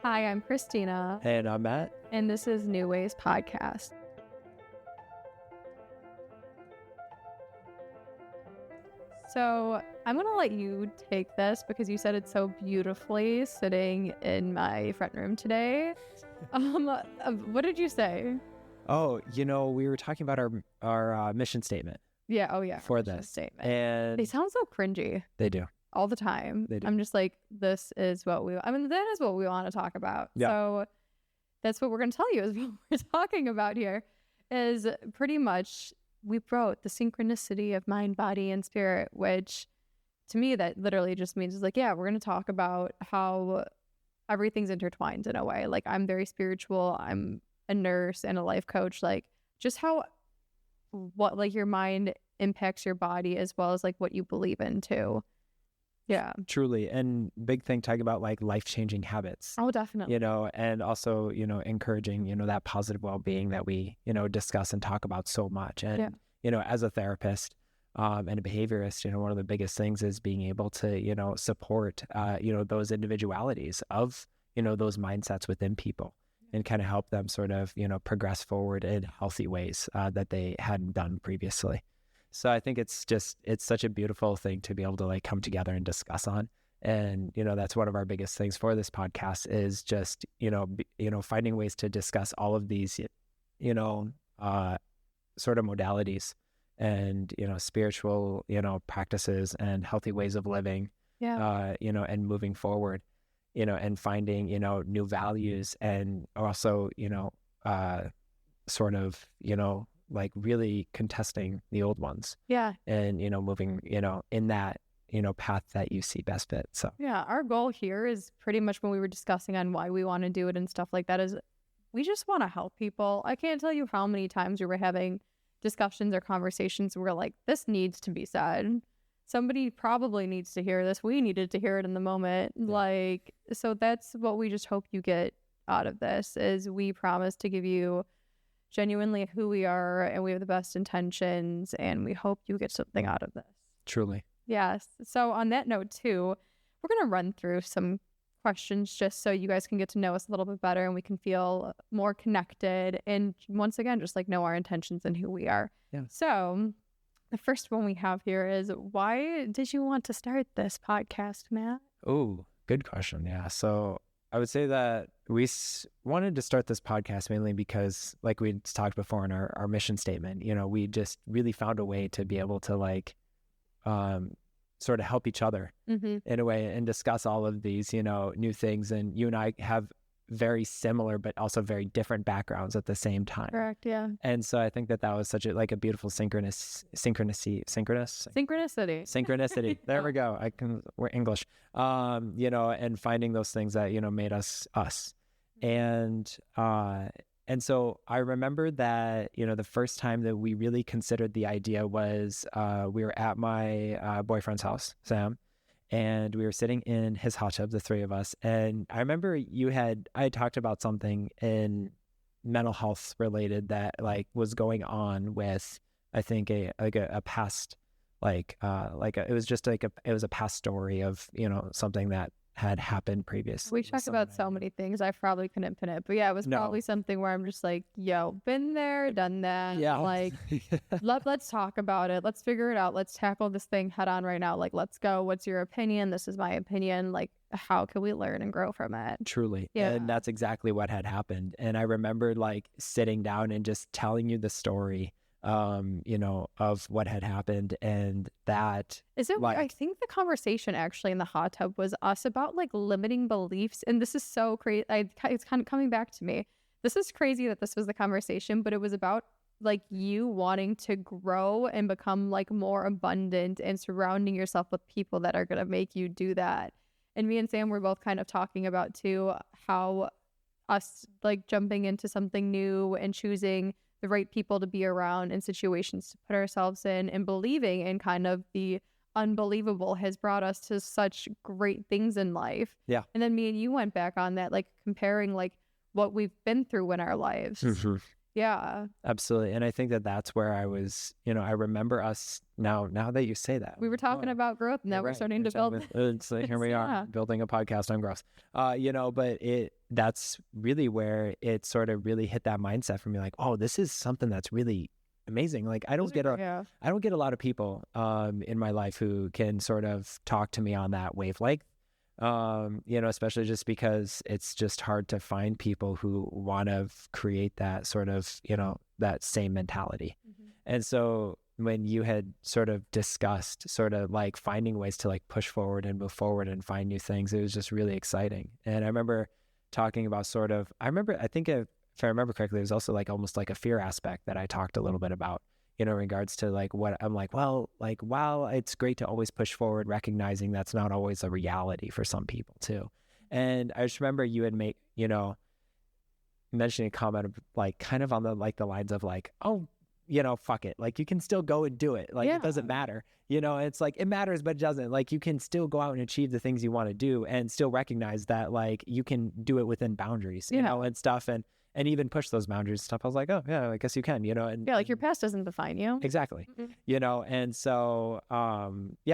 Hi, I'm Christina, And I'm Matt. and this is New Wayz podcast. So I'm going to let you take this because you said it so beautifully sitting in my front room today. What did you say? Oh, we were talking about our mission statement Yeah, for mission this. statement. And They sound so cringy they do. all the time. They do. I'm just like, that is what we want to talk about. Yeah. So that's what we're going to tell you is what we're talking about here is pretty much we wrote the synchronicity of mind, body, and spirit, which to me that literally just means we're going to talk about how everything's intertwined in a way. Like, I'm very spiritual. I'm a nurse and a life coach. Like, just how what your mind impacts your body as well as what you believe in too. Yeah. Truly. And big thing talking about life-changing habits. Oh, definitely. And also, encouraging, that positive well-being that we, discuss and talk about so much. And, as a therapist and a behaviorist, one of the biggest things is being able to, support, those individualities of, those mindsets within people and kind of help them sort of, progress forward in healthy ways that they hadn't done previously. So I think it's such a beautiful thing to be able to come together and discuss on. And, that's one of our biggest things for this podcast is just, finding ways to discuss all of these, sort of modalities and, spiritual, practices and healthy ways of living, and moving forward, and finding, new values and also, sort of, really contesting the old ones. Yeah. And, moving, in that, path that you see best fit. So, yeah, our goal here is pretty much when we were discussing on why we want to do it and stuff like that is we just want to help people. I can't tell you how many times we were having discussions or conversations where this needs to be said. Somebody probably needs to hear this. We needed to hear it in the moment. Yeah. So that's what we just hope you get out of this is we promise to give you genuinely who we are and we have the best intentions and we hope you get something out of this. Truly. Yes. So on that note too, we're going to run through some questions just so you guys can get to know us a little bit better and we can feel more connected and once again just know our intentions and who we are. Yeah. So the first one we have here is why did you want to start this podcast, Matt? Oh, good question. Yeah. So I would say that we wanted to start this podcast mainly because like we talked before in our mission statement, we just really found a way to be able to sort of help each other in a way and discuss all of these, new things. And you and I have very similar, but also very different backgrounds at the same time. Correct. Yeah. And so I think that was such a beautiful synchronicity. There we go. We're English, and finding those things that, made us us. And so I remember that, the first time that we really considered the idea was we were at my boyfriend's house, Sam, and we were sitting in his hot tub, the three of us. And I remember I had talked about something in mental health related that was going on with, I think a past, it was a past story of, something that had happened previously. We talked about so many things. I probably couldn't pin it, but yeah, it was probably something where I'm just been there, done that. Yeah. Let's talk about it. Let's figure it out. Let's tackle this thing head on right now. Let's go. What's your opinion? This is my opinion. How can we learn and grow from it? Truly. Yeah. And that's exactly what had happened. And I remember sitting down and just telling you the story of what had happened. And that is it. I think the conversation actually in the hot tub was us about limiting beliefs. And this is so crazy. It's kind of coming back to me. This is crazy that this was the conversation, but it was about you wanting to grow and become more abundant and surrounding yourself with people that are going to make you do that. And me and Sam were both kind of talking about too, how us jumping into something new and choosing the right people to be around and situations to put ourselves in and believing in kind of the unbelievable has brought us to such great things in life. Yeah. And then me and you went back on that, comparing what we've been through in our lives. Mm-hmm. Yeah. Absolutely. And I think that that's where I was, I remember us now that you say that. We were talking about growth. Now we're right. starting to build. It's like, here we are building a podcast on growth. But that's really where it sort of really hit that mindset for me. Like, oh, this is something that's really amazing. Like I don't get a lot of people in my life who can sort of talk to me on that wavelength. Especially just because it's just hard to find people who want to create that sort of, that same mentality. Mm-hmm. And so when you had sort of discussed sort of like finding ways to like push forward and move forward and find new things, it was just really exciting. And I remember talking about I think if I remember correctly, it was also like almost like a fear aspect that I talked a little bit about, in regards to like what I'm like, well, like, while it's great to always push forward, recognizing that's not always a reality for some people too. And I just remember you had mentioning a comment of like kind of on the like the lines of like, oh, fuck it. Like you can still go and do it. Like it doesn't matter. It's like it matters, but it doesn't. Like you can still go out and achieve the things you want to do and still recognize that like you can do it within boundaries, and stuff. And even push those boundaries and stuff. I was like, oh yeah, I guess you can, and like your past doesn't define you. Exactly. Mm-hmm. And so,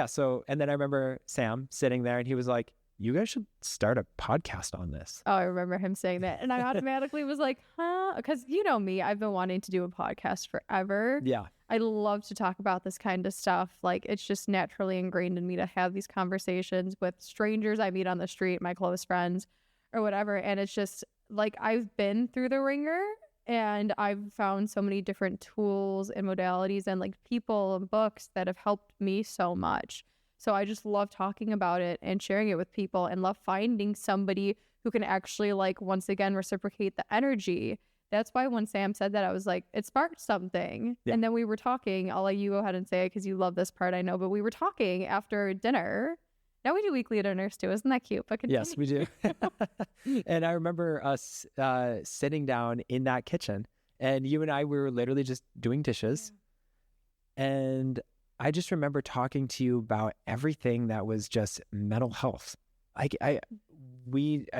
so, and then I remember Sam sitting there and he was like, you guys should start a podcast on this. Oh, I remember him saying that. And I automatically was like, huh? Because me, I've been wanting to do a podcast forever. Yeah. I love to talk about this kind of stuff. Like it's just naturally ingrained in me to have these conversations with strangers I meet on the street, my close friends or whatever. And it's just like, I've been through the ringer and I've found so many different tools and modalities and like people and books that have helped me so much. So I just love talking about it and sharing it with people and love finding somebody who can actually like, once again, reciprocate the energy. That's why when Sam said that, I was like, it sparked something. Yeah. And then we were talking, I'll let you go ahead and say it because you love this part, I know, but we were talking after dinner. Now we do weekly dinners too. Isn't that cute? But yes, we do. And I remember us sitting down in that kitchen and you and I, we were literally just doing dishes. Yeah. And I just remember talking to you about everything that was just mental health. I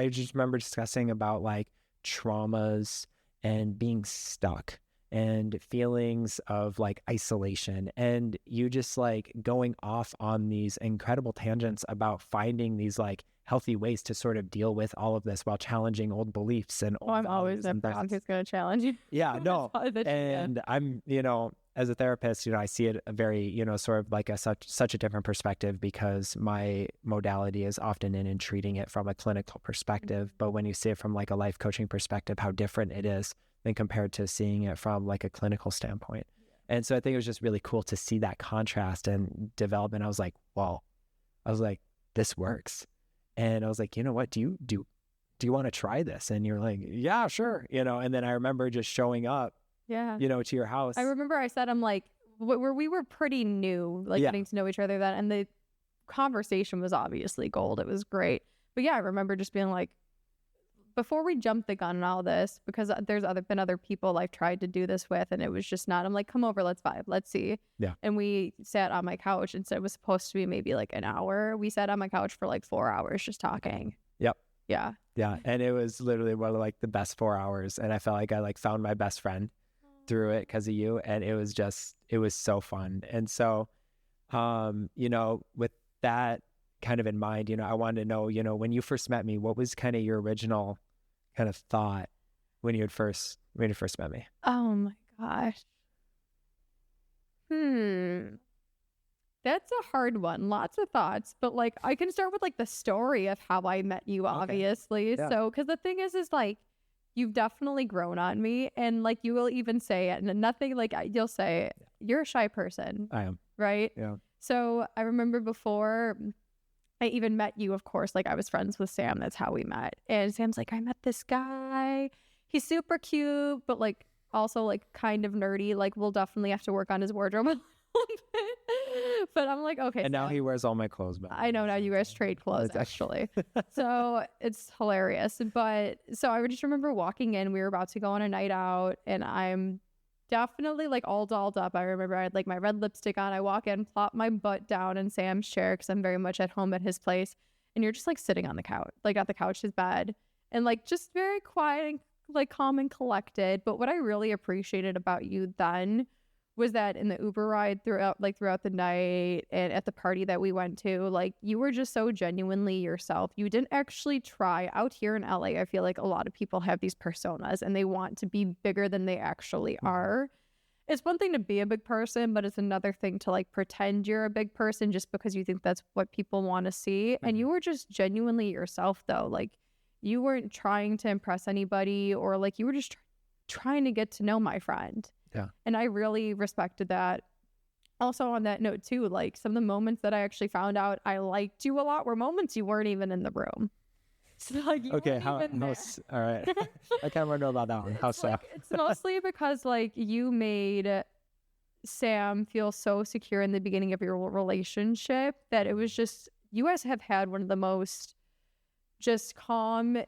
just remember discussing about like traumas and being stuck and feelings of like isolation, and you just like going off on these incredible tangents about finding these like healthy ways to sort of deal with all of this while challenging old beliefs and old I'm always that person who's going to challenge you. Yeah, no. And I'm, as a therapist, I see it a very, sort of like such a different perspective because my modality is often in treating it from a clinical perspective. Mm-hmm. But when you see it from like a life coaching perspective, how different it is than compared to seeing it from like a clinical standpoint. Yeah. And so I think it was just really cool to see that contrast and develop. And I was like, wow, this works. And I was like, you know what, do you want to try this? And you're like, yeah, sure. And then I remember just showing up, to your house. I remember I said, I'm like, where we were pretty new, like getting to know each other then. And the conversation was obviously gold. It was great. But yeah, I remember just being like, before we jumped the gun and all this, because there's been other people I've tried to do this with and it was just not, I'm like, come over, let's vibe, let's see. Yeah. And we sat on my couch and said it was supposed to be maybe like an hour. We sat on my couch for like 4 hours just talking. Yep. Yeah. Yeah. And it was literally one of like the best 4 hours. And I felt like I like found my best friend through it because of you. And it was so fun. And so, with that kind of in mind, I wanted to know, when you first met me, what was kind of your original kind of thought when you first met me? Oh my gosh. That's a hard one. Lots of thoughts, but like I can start with like the story of how I met you, obviously. Okay. Yeah. So, because the thing is like you've definitely grown on me, and like you will even say it, and nothing like you'll say you're a shy person. I am. Right? Yeah. So I remember before I even met you, of course, like I was friends with Sam. That's how we met. And Sam's like, I met this guy. He's super cute, but like also like kind of nerdy. Like we'll definitely have to work on his wardrobe a little bit. But I'm like, okay. And now he wears all my clothes back. I know, now you guys trade clothes actually. So it's hilarious. But so I just remember walking in, we were about to go on a night out and I'm definitely like all dolled up. I remember I had like my red lipstick on. I walk in, plop my butt down in Sam's chair because I'm very much at home at his place. And you're just like sitting on the couch, like at the couch, his bed, and like just very quiet and like calm and collected. But what I really appreciated about you then was that in the Uber ride throughout the night and at the party that we went to, like you were just so genuinely yourself. You didn't actually try. Out here in LA, I feel like a lot of people have these personas and they want to be bigger than they actually are. It's one thing to be a big person, but it's another thing to like pretend you're a big person just because you think that's what people want to see. And you were just genuinely yourself though. Like you weren't trying to impress anybody, or like you were just trying to get to know my friend. Yeah. And I really respected that. Also on that note too, like some of the moments that I actually found out I liked you a lot were moments you weren't even in the room. So like you Okay, weren't even there. all right. I can't remember about that one. How It's so? like, it's mostly because like you made Sam feel so secure in the beginning of your relationship that it was just, you guys have had one of the most just calm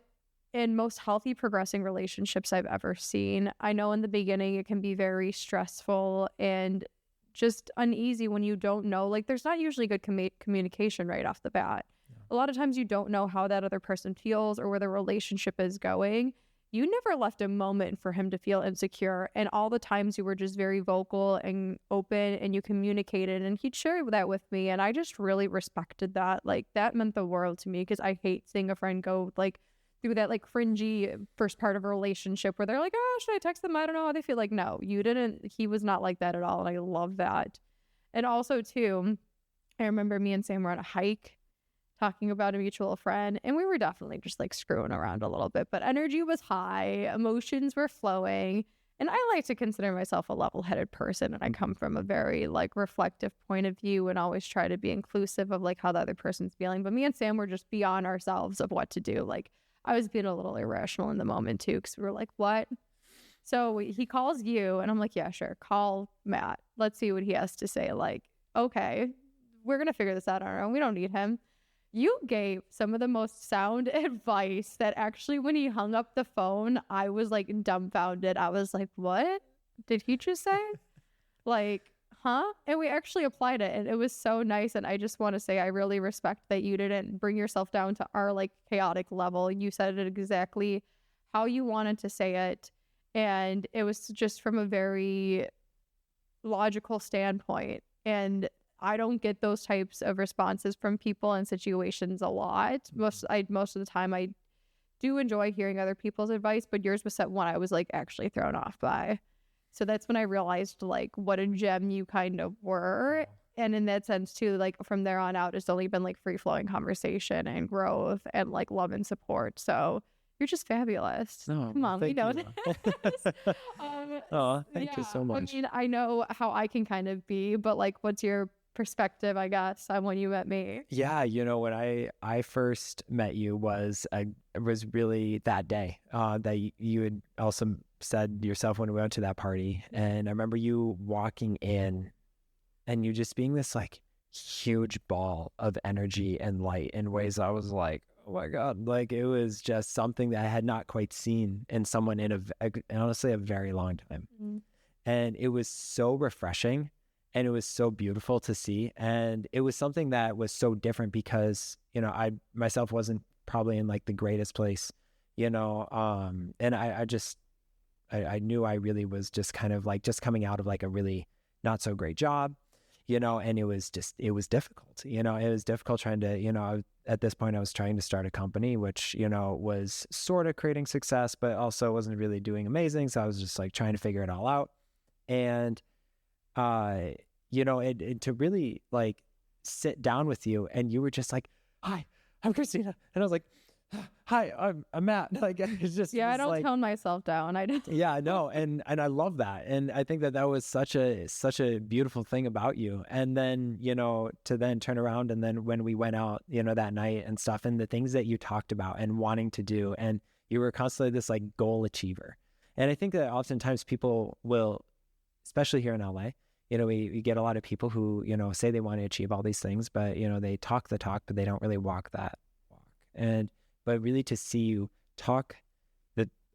and most healthy progressing relationships I've ever seen. I know in the beginning it can be very stressful and just uneasy when you don't know, like there's not usually good communication right off the bat. A lot of times you don't know how that other person feels or where the relationship is going. You never left a moment for him to feel insecure. And all the times you were just very vocal and open and you communicated, and he'd share that with me. And I just really respected that. Like that meant the world to me because I hate seeing a friend go like through that like fringy first part of a relationship where they're like, oh, should I text them? I don't know how they feel. Like, no, you didn't. He was not like that at all. And I love that. And also too, I remember me and Sam were on a hike talking about a mutual friend, and we were definitely just like screwing around a little bit, but energy was high, emotions were flowing, and I like to consider myself a level-headed person, and I come from a very like reflective point of view and always try to be inclusive of like how the other person's feeling. But me and Sam were just beyond ourselves of what to do. Like I was being a little irrational in the moment too, because we were like, what? So he calls you and I'm like, yeah, sure, call Matt, let's see what he has to say. Like, okay, we're gonna figure this out on our own, we don't need him. You gave some of the most sound advice that actually when he hung up the phone, I was like dumbfounded. I was like, what did he just say? Like, huh? And we actually applied it and it was so nice. And I just want to say, I really respect that you didn't bring yourself down to our like chaotic level. You said it exactly how you wanted to say it. And it was just from a very logical standpoint. And I don't get those types of responses from people in situations a lot. Most of the time I do enjoy hearing other people's advice, but yours was one I was like actually thrown off by. So that's when I realized like what a gem you kind of were. And in that sense too, like from there on out, it's only been like free flowing conversation and growth and like love and support. So you're just fabulous. No, Come on, we know you. this. Oh, thank you so much. I mean, I know how I can kind of be, but like, what's your perspective, I guess, on when you met me? Yeah, when I first met you was really that day that you had also said yourself when we went to that party, and I remember you walking in and you just being this like huge ball of energy and light in ways I was like, oh my God, like it was just something that I had not quite seen in someone in honestly a very long time. Mm-hmm. And it was so refreshing. And it was so beautiful to see. And it was something that was so different because, I myself wasn't probably in like the greatest place, and I knew I really was just kind of like just coming out of like a really not so great job, and it was difficult, it was difficult trying to, at this point I was trying to start a company, which, was sort of creating success, but also wasn't really doing amazing. So I was just like trying to figure it all out. And to really like sit down with you and you were just like, hi, I'm Christina. And I was like, hi, I'm Matt. Like, it's just, yeah, I don't like, tone myself down. I don't. Yeah, no. And I love that. And I think that was such a beautiful thing about you. And then, to then turn around and then when we went out, that night and stuff and the things that you talked about and wanting to do, and you were constantly this like goal achiever. And I think that oftentimes people will, especially here in LA, we get a lot of people who, say they want to achieve all these things, but, they talk the talk, but they don't really walk that walk. But really to see you talk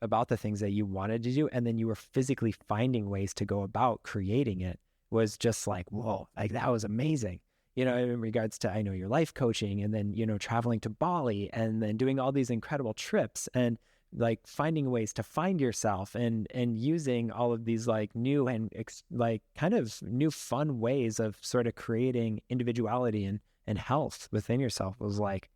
about the things that you wanted to do, and then you were physically finding ways to go about creating it was just like, whoa, like that was amazing. In regards to, I know your life coaching and then, traveling to Bali and then doing all these incredible trips and like finding ways to find yourself and using all of these like new and like kind of new fun ways of sort of creating individuality and health within yourself was like,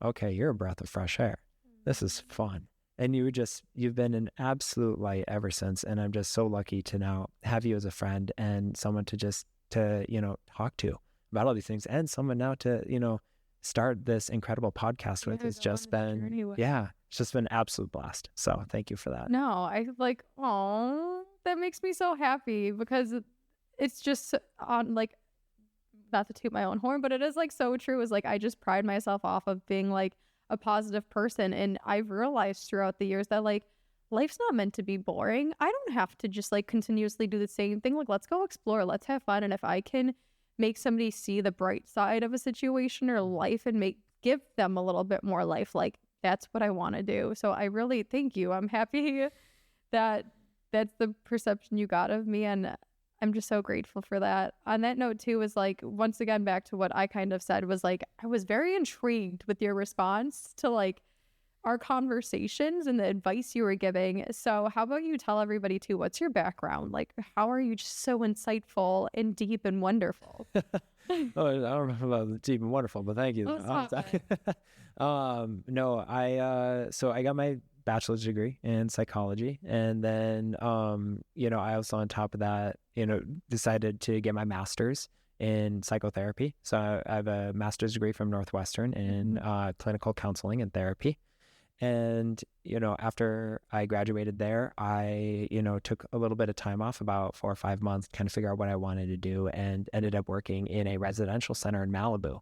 okay, you're a breath of fresh air. This is fun. And you've been an absolute light ever since. And I'm just so lucky to now have you as a friend and someone to, you know, talk to about all these things, and someone now to, you know, start this incredible podcast with. It's just been, it's just been an absolute blast. So thank you for that. No, I like, oh, that makes me so happy, because it's just on like, not to toot my own horn, but it is like so true. Is like, I just pride myself off of being like a positive person. And I've realized throughout the years that like, life's not meant to be boring. I don't have to just like continuously do the same thing. Like, let's go explore, let's have fun. And if I can make somebody see the bright side of a situation or life and give them a little bit more life, like that's what I want to do. So I really thank you. I'm happy that that's the perception you got of me, and I'm just so grateful for that. On that note too, is like, once again, back to what I kind of said, was like, I was very intrigued with your response to like our conversations and the advice you were giving. So how about you tell everybody too, what's your background? Like, how are you just so insightful and deep and wonderful? Oh, I don't know about deep and wonderful, but thank you. No, so I got my bachelor's degree in psychology, and then you know, I also on top of that, you know, decided to get my master's in psychotherapy. So I have a master's degree from Northwestern in clinical counseling and therapy. And, you know, after I graduated there, I, you know, took a little bit of time off, about 4 or 5 months, to kind of figure out what I wanted to do, and ended up working in a residential center in Malibu.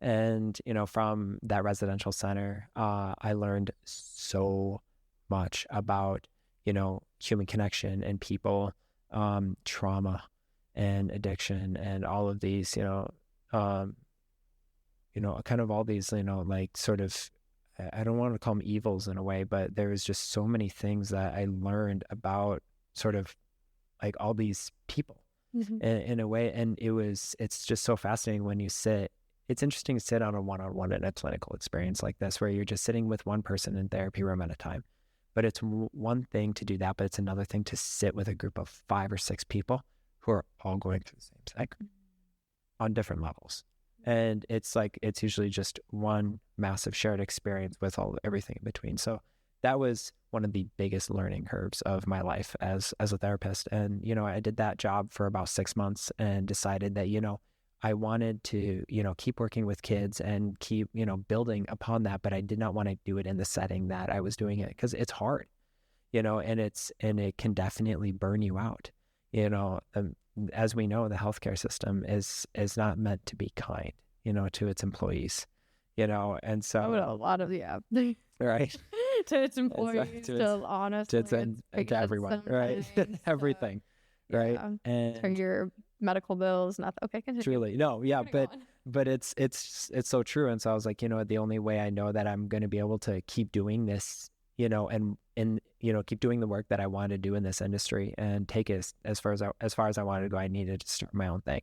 And, you know, from that residential center, I learned so much about, you know, human connection and people, trauma and addiction, and all of these, you know, kind of all these, you know, like sort of, I don't want to call them evils in a way, but there was just so many things that I learned about sort of like all these people in a way. And it's just so fascinating when you sit. It's interesting to sit on a one-on-one in a clinical experience like this, where you're just sitting with one person in therapy room at a time. But it's one thing to do that, but it's another thing to sit with a group of 5 or 6 people who are all going through the same thing on different levels. And it's like, it's usually just one massive shared experience with everything in between. So that was one of the biggest learning curves of my life as a therapist. And, you know, I did that job for about 6 months and decided that, you know, I wanted to, you know, keep working with kids and keep, you know, building upon that, but I did not want to do it in the setting that I was doing it, because it's hard, you know, and it can definitely burn you out. You know, as we know, the healthcare system is not meant to be kind, you know, to its employees, you know, and so a lot of right to its employees, to everyone, right? Everything, right? And to your medical bills, nothing. Okay, continue. Truly, no, yeah, but it's so true. And so I was like, you know, the only way I know that I'm going to be able to keep doing this, you know, and you know, keep doing the work that I want to do in this industry and take it as far as I wanted to go, I needed to start my own thing.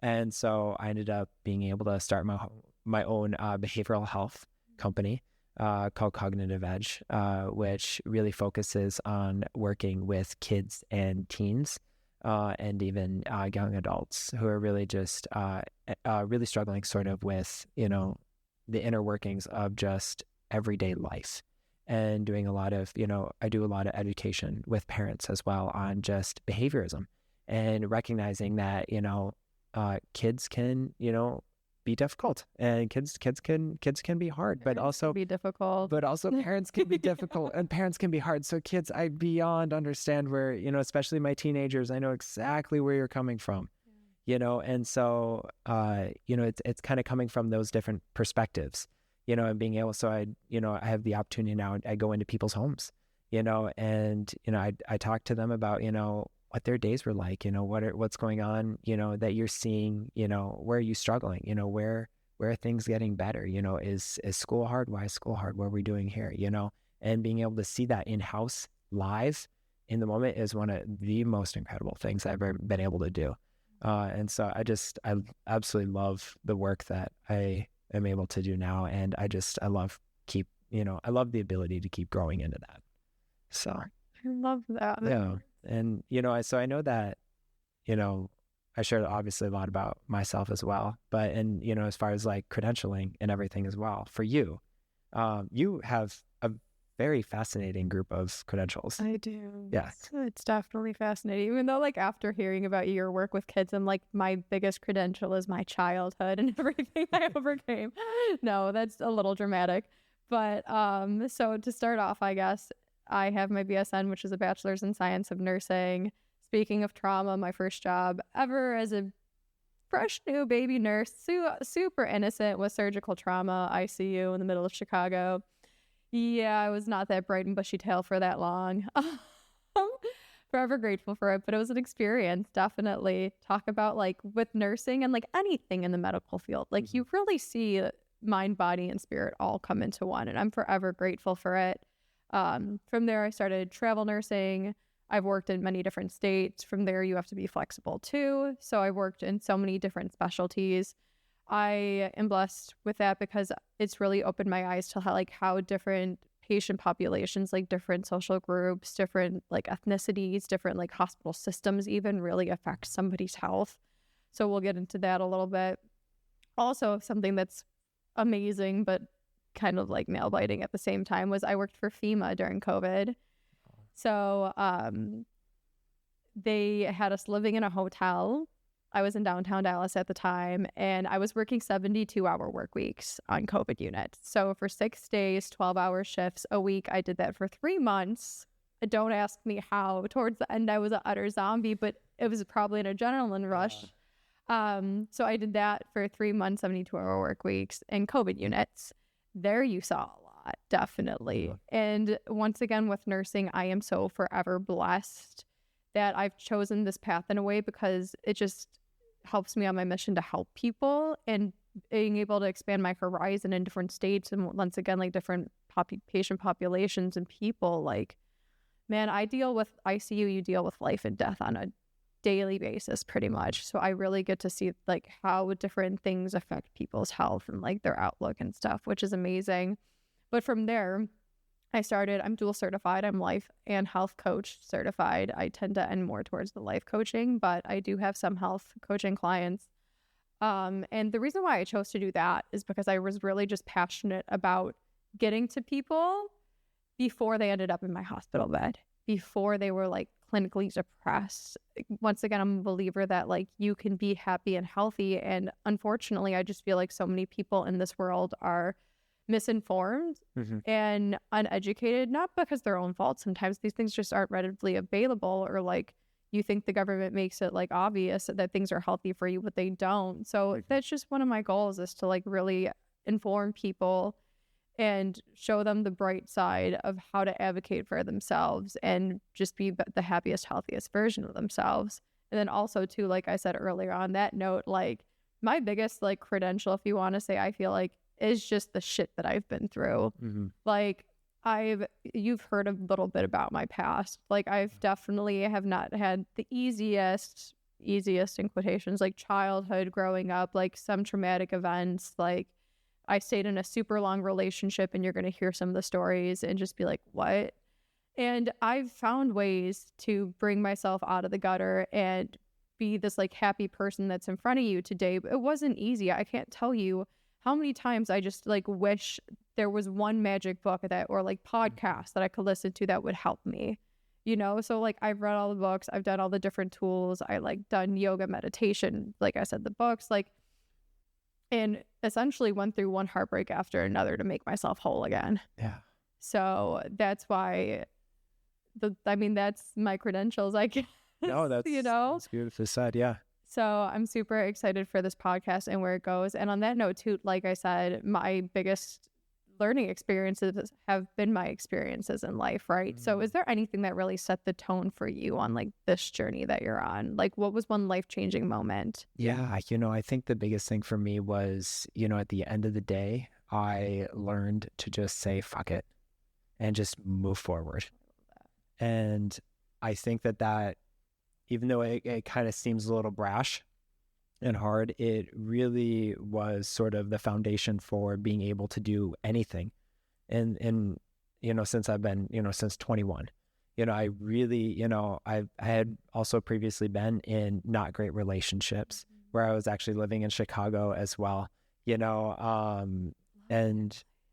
And so I ended up being able to start my own behavioral health company called Cognitive Edge, which really focuses on working with kids and teens and even young adults who are really just really struggling sort of with, you know, the inner workings of just everyday life. And doing a lot of, you know, I do a lot of education with parents as well on just behaviorism, and recognizing that, you know, kids can, you know, be difficult, and kids can be hard, but also be difficult, but also parents can be difficult and parents can be hard. So kids, I beyond understand where, you know, especially my teenagers, I know exactly where you're coming from, you know, and so, you know, it's kind of coming from those different perspectives, you know, and being able, so I have the opportunity now, I go into people's homes, you know, and, you know, I talk to them about, you know, what their days were like, you know, what's going on, you know, that you're seeing, you know, where are you struggling, you know, where are things getting better, you know, is school hard? Why is school hard? What are we doing here? You know, and being able to see that in-house live in the moment is one of the most incredible things I've ever been able to do. And so I absolutely love the work that I am able to do now. And I love keep I love the ability to keep growing into that. So I love that. yeah. And, so I know that, I shared obviously a lot about myself as well, but, and, as far as like credentialing and everything as well, for you, you have a very fascinating group of credentials. I do. Yeah. It's definitely fascinating. Even though like after hearing about your work with kids, I'm like, my biggest credential is my childhood and everything I overcame. No, that's a little dramatic. But so to start off, I guess I have my BSN, which is a bachelor's in science of nursing. Speaking of trauma, my first job ever as a fresh new baby nurse, super innocent with surgical trauma, ICU in the middle of Chicago. Yeah, I was not that bright and bushy tail for that long. Forever grateful for it, but it was an experience, definitely. Talk about like with nursing and like anything in the medical field. Like you really see mind, body, and spirit all come into one, and I'm forever grateful for it. From there, I started travel nursing. I've worked in many different states. From there, you have to be flexible too. So I worked in so many different specialties. I am blessed with that because it's really opened my eyes to how different patient populations, like different social groups, different like ethnicities, different like hospital systems even really affect somebody's health. So we'll get into that a little bit. Also, something that's amazing, but kind of like nail biting at the same time was I worked for FEMA during COVID. So they had us living in a hotel. I was in downtown Dallas at the time, and I was working 72-hour work weeks on COVID units. So for 6 days, 12-hour shifts a week, I did that for 3 months. Don't ask me how. Towards the end, I was an utter zombie, but it was probably an adrenaline rush. So I did that for 3 months, 72-hour work weeks, and COVID units. There you saw a lot, definitely. Yeah. And once again, with nursing, I am so forever blessed that I've chosen this path in a way because it just helps me on my mission to help people, and being able to expand my horizon in different states and once again, like different patient populations and people. Like, man, I deal with ICU, you deal with life and death on a daily basis pretty much. So I really get to see like how different things affect people's health and like their outlook and stuff, which is amazing. But from there, I'm dual certified. I'm life and health coach certified. I tend to end more towards the life coaching, but I do have some health coaching clients. And the reason why I chose to do that is because I was really just passionate about getting to people before they ended up in my hospital bed, before they were like clinically depressed. Once again, I'm a believer that like you can be happy and healthy. And unfortunately, I just feel like so many people in this world are misinformed and uneducated, not because their own fault. Sometimes these things just aren't readily available, or like you think the government makes it like obvious that things are healthy for you, but they don't. So that's just one of my goals, is to like really inform people and show them the bright side of how to advocate for themselves and just be the happiest, healthiest version of themselves. And then also too, like I said earlier on that note, like my biggest like credential, if you want to say, I feel like, is just the shit that I've been through. Like you've heard a little bit about my past. Like I've definitely have not had the easiest in quotations, like childhood growing up, like some traumatic events. Like I stayed in a super long relationship, and you're going to hear some of the stories and just be like, what? And I've found ways to bring myself out of the gutter and be this like happy person that's in front of you today. But it wasn't easy. I can't tell you how many times I just like wish there was one magic book that, or like podcast that I could listen to that would help me, So like I've read all the books, I've done all the different tools. I like done yoga, meditation, like I said, the books, like, and essentially went through one heartbreak after another to make myself whole again. Yeah. So that's why that's my credentials. I guess. No, that's beautifully said. Yeah. So I'm super excited for this podcast and where it goes. And on that note too, like I said, my biggest learning experiences have been my experiences in life, right? So is there anything that really set the tone for you on like this journey that you're on? Like what was one life-changing moment? Yeah, I think the biggest thing for me was, at the end of the day, I learned to just say fuck it and just move forward. And I think that even though it kind of seems a little brash and hard, it really was sort of the foundation for being able to do anything and since I've been, since 21. I really, I had also previously been in not great relationships where I was actually living in Chicago as well, and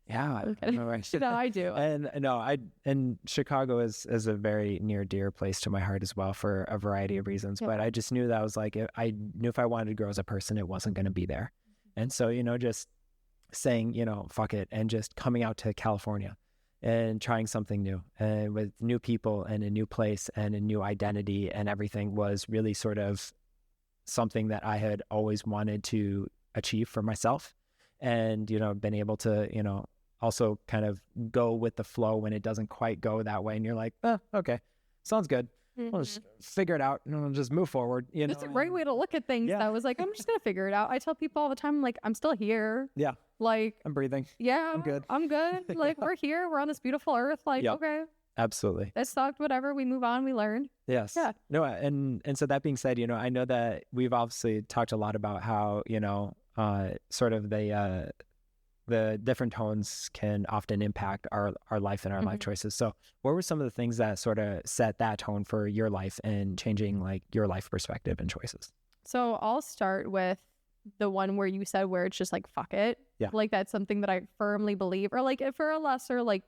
yeah, Okay. No, I do. And Chicago is a very near dear place to my heart as well for a variety of reasons. Yeah. But I just knew that I was like, I knew if I wanted to grow as a person, it wasn't going to be there. And so, just saying, fuck it, and just coming out to California and trying something new and with new people and a new place and a new identity and everything was really sort of something that I had always wanted to achieve for myself. And, been able to, also kind of go with the flow when it doesn't quite go that way. And you're like, okay, sounds good. We'll just figure it out and we'll just move forward. It's a great way to look at things. Yeah. That was like, I'm just going to figure it out. I tell people all the time, like, I'm still here. Yeah. Like, I'm breathing. Yeah. I'm good. I'm good. Like, we're here. We're on this beautiful earth. Like, Yep. Okay. Absolutely. That sucked. Whatever. We move on. We learn. Yes. Yeah. No, and so that being said, I know that we've obviously talked a lot about how, sort of the different tones can often impact our life and our life choices. So what were some of the things that sort of set that tone for your life and changing like your life perspective and choices? So I'll start with the one where you said where it's just like, fuck it. Yeah. Like that's something that I firmly believe, or like for a lesser like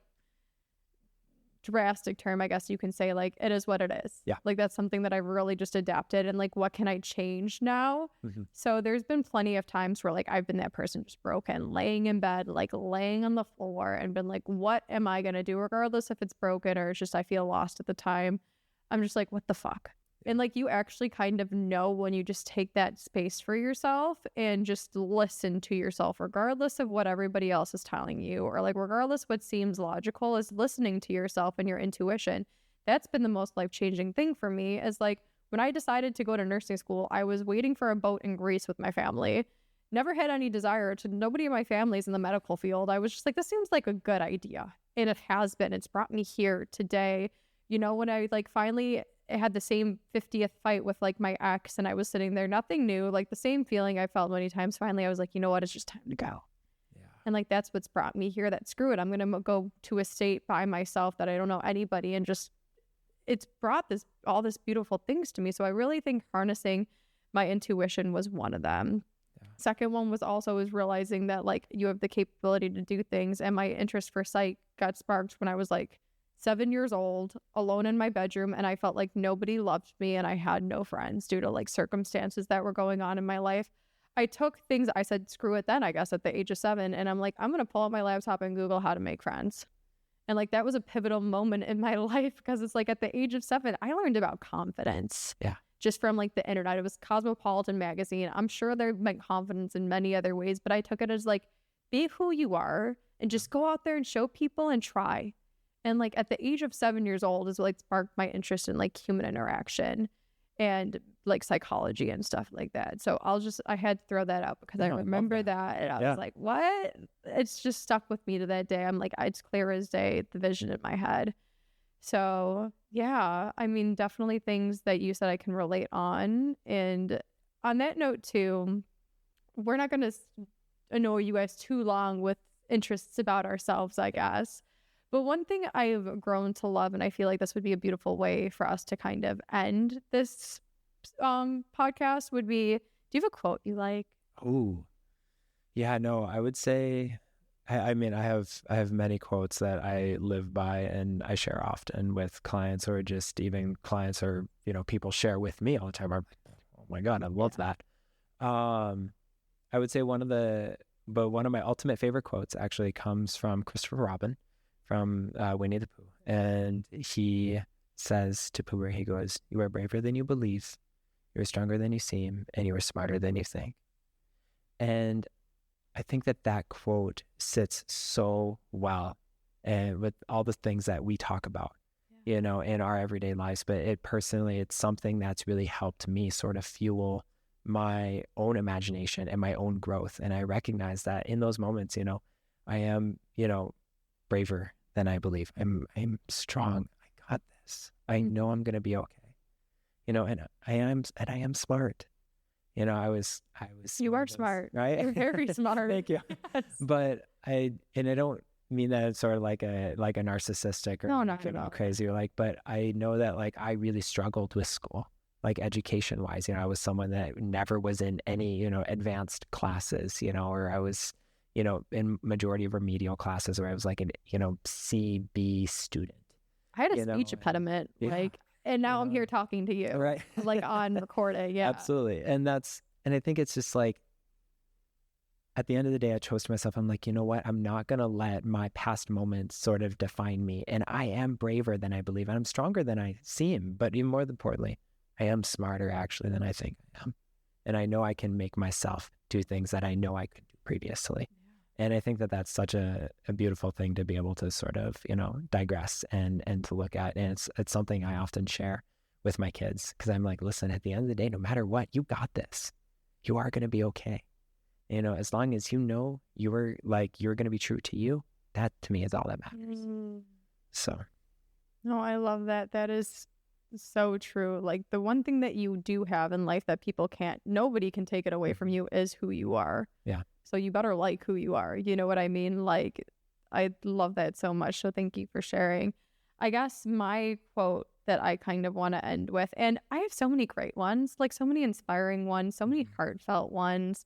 drastic term, I guess you can say, like, it is what it is. Yeah. Like that's something that I've really just adapted, and like, what can I change now? So there's been plenty of times where like I've been that person just broken, laying in bed, like laying on the floor, and been like, what am I gonna do? Regardless if it's broken or it's just I feel lost at the time, I'm just like, what the fuck? And like, you actually kind of know when you just take that space for yourself and just listen to yourself, regardless of what everybody else is telling you, or like regardless what seems logical, is listening to yourself and your intuition. That's been the most life-changing thing for me. Is like, when I decided to go to nursing school, I was waiting for a boat in Greece with my family. Never had any desire to, nobody in my family's in the medical field. I was just like, this seems like a good idea. And it has been. It's brought me here today. When I like finally had the same 50th fight with like my ex, and I was sitting there, nothing new, like the same feeling I felt many times. Finally, I was like, you know what? It's just time to go. Yeah. And like, that's what's brought me here. That screw it. I'm going to go to a state by myself that I don't know anybody, and just, it's brought all this beautiful things to me. So I really think harnessing my intuition was one of them. Yeah. Second one was realizing that like you have the capability to do things. And my interest for psych got sparked when I was like 7 years old, alone in my bedroom, and I felt like nobody loved me and I had no friends due to like circumstances that were going on in my life. I took things, I said, screw it then, I guess, at the age of 7. And I'm like, I'm going to pull out my laptop and Google how to make friends. And like, that was a pivotal moment in my life, because it's like at the age of 7, I learned about confidence. Yeah. Just from like the internet. It was Cosmopolitan magazine. I'm sure there meant confidence in many other ways, but I took it as like, be who you are and just go out there and show people and try. And like at the age of 7 years old is like sparked my interest in like human interaction and like psychology and stuff like that. So I had to throw that out because I remember that. And I was like, what? It's just stuck with me to that day. I'm like, it's clear as day, the vision in my head. So yeah, I mean, definitely things that you said I can relate on. And on that note too, we're not going to annoy you guys too long with interests about ourselves, I guess. But one thing I've grown to love, and I feel like this would be a beautiful way for us to kind of end this podcast, would be, do you have a quote you like? Oh, yeah, no, I would say, I mean, I have many quotes that I live by and I share often with clients, or just even clients or, people share with me all the time. I'm like, oh my God, I love that. I would say one of my ultimate favorite quotes actually comes from Christopher Robin, from Winnie the Pooh. And he says to Pooh, he goes, "You are braver than you believe, you're stronger than you seem, and you are smarter than you think." And I think that quote sits so well, and with all the things that we talk about, in our everyday lives. But it's something that's really helped me sort of fuel my own imagination and my own growth. And I recognize that in those moments, I am, braver than I believe. I'm strong. I got this. I know I'm going to be okay. And I am smart. You are smart. Right? You're very smart. Thank you. Yes. But I don't mean that it's sort of like a narcissistic or No, not at all. crazy, or like, but I know that like I really struggled with school, like education wise. I was someone that never was in any, advanced classes, or I was, in majority of remedial classes where I was like an, C/B student. I had a speech impediment, and now I'm here talking to you, right? Like on recording. Yeah, absolutely. And I think it's just like, at the end of the day, I chose to myself, I'm like, you know what? I'm not going to let my past moments sort of define me. And I am braver than I believe. And I'm stronger than I seem. But even more importantly, I am smarter actually than I think I am. And I know I can make myself do things that I know I could do previously. Yeah. And I think that that's such a beautiful thing to be able to sort of, digress and to look at. And it's something I often share with my kids, because I'm like, listen, at the end of the day, no matter what, you got this. You are going to be okay. As long as you are you're going to be true to you, that to me is all that matters. So. No, I love that. That is so true. Like the one thing that you do have in life that nobody can take it away from you is who you are. Yeah. So you better like who you are. You know what I mean? Like, I love that so much. So thank you for sharing. I guess my quote that I kind of want to end with, and I have so many great ones, like so many inspiring ones, so many heartfelt ones.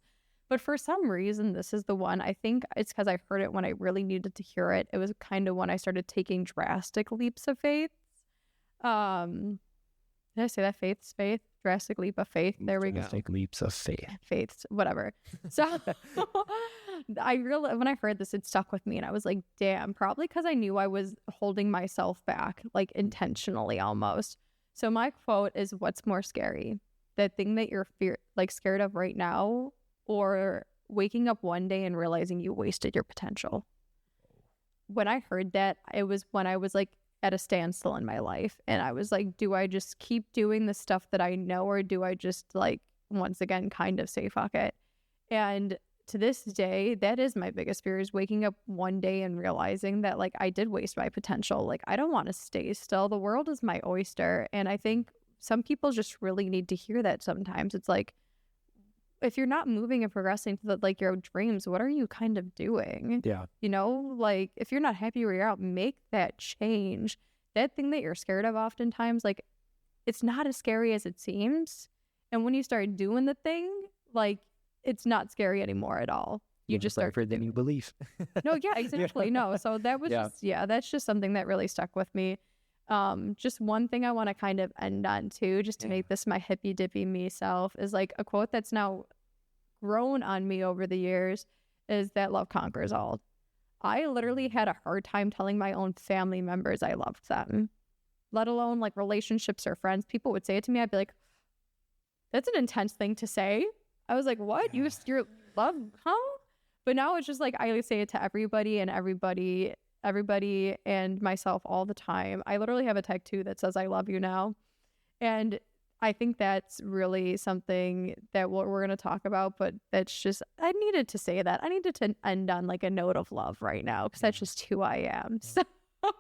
But for some reason, this is the one. I think it's because I heard it when I really needed to hear it. It was kind of when I started taking drastic leaps of faith. Did I say that? Faith? Drastic leap of faith. There we go. Drastic leaps of faith. Faiths, whatever. So when I heard this, it stuck with me. And I was like, damn, probably because I knew I was holding myself back, like intentionally almost. So my quote is, what's more scary? The thing that you're scared of right now, or waking up one day and realizing you wasted your potential? When I heard that, it was when I was like at a standstill in my life. And I was like, do I just keep doing the stuff that I know, or do I just like, once again, kind of say fuck it? And to this day, that is my biggest fear, is waking up one day and realizing that like I did waste my potential. Like I don't want to stay still. The world is my oyster. And I think some people just really need to hear that sometimes. It's like, if you're not moving and progressing to like your dreams, what are you kind of doing? Yeah. Like if you're not happy where you're at, make that change. That thing that you're scared of oftentimes, like it's not as scary as it seems. And when you start doing the thing, like it's not scary anymore at all. You just start than you believe. No, yeah, exactly. No. So that was that's just something that really stuck with me. Just one thing I want to kind of end on too, just to make this my hippy dippy me self, is like a quote that's now grown on me over the years, is that love conquers all. I literally had a hard time telling my own family members I loved them, let alone like relationships or friends. People would say it to me. I'd be like, that's an intense thing to say. I was like, what? You're love, huh? But now it's just like, I say it to everybody and myself all the time. I literally have a tattoo that says I love you now. And I think that's really something that we're going to talk about, but that's just, I needed to say that. I needed to end on like a note of love right now, because that's just who I am. So.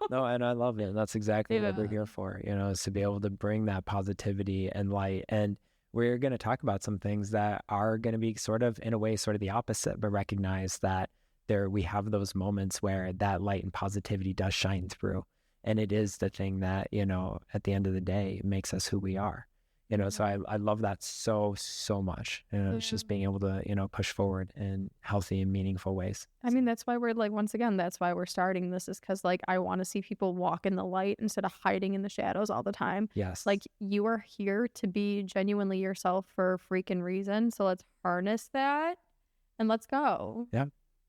No, and I love it. That's exactly what we're here for, is to be able to bring that positivity and light. And we're going to talk about some things that are going to be sort of, in a way, sort of the opposite, but recognize that we have those moments where that light and positivity does shine through. And it is the thing that, at the end of the day, makes us who we are. So I love that so much. It's just being able to, push forward in healthy and meaningful ways. I mean, that's why we're like, once again, that's why we're starting this, is because like I want to see people walk in the light instead of hiding in the shadows all the time. Yes. Like you are here to be genuinely yourself for a freaking reason. So let's harness that and let's go. Yeah.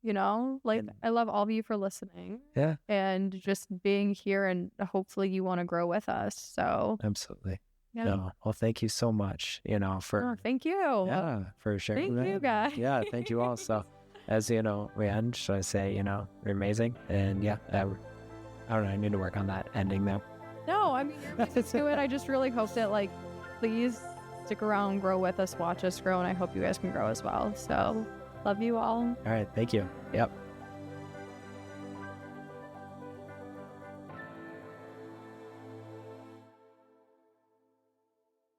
I love all of you for listening. Yeah. And just being here, and hopefully you want to grow with us. So absolutely. Yeah. No, well, thank you so much, thank you. Yeah, for sharing. Thank you, guys. Yeah, thank you all. So, as we end, should I say, you're amazing, and I don't know, I need to work on that ending though. No, I mean, you're amazing to it. I just really hope that, like, please stick around, grow with us, watch us grow, and I hope you guys can grow as well. So, love you all. All right, thank you. Yep.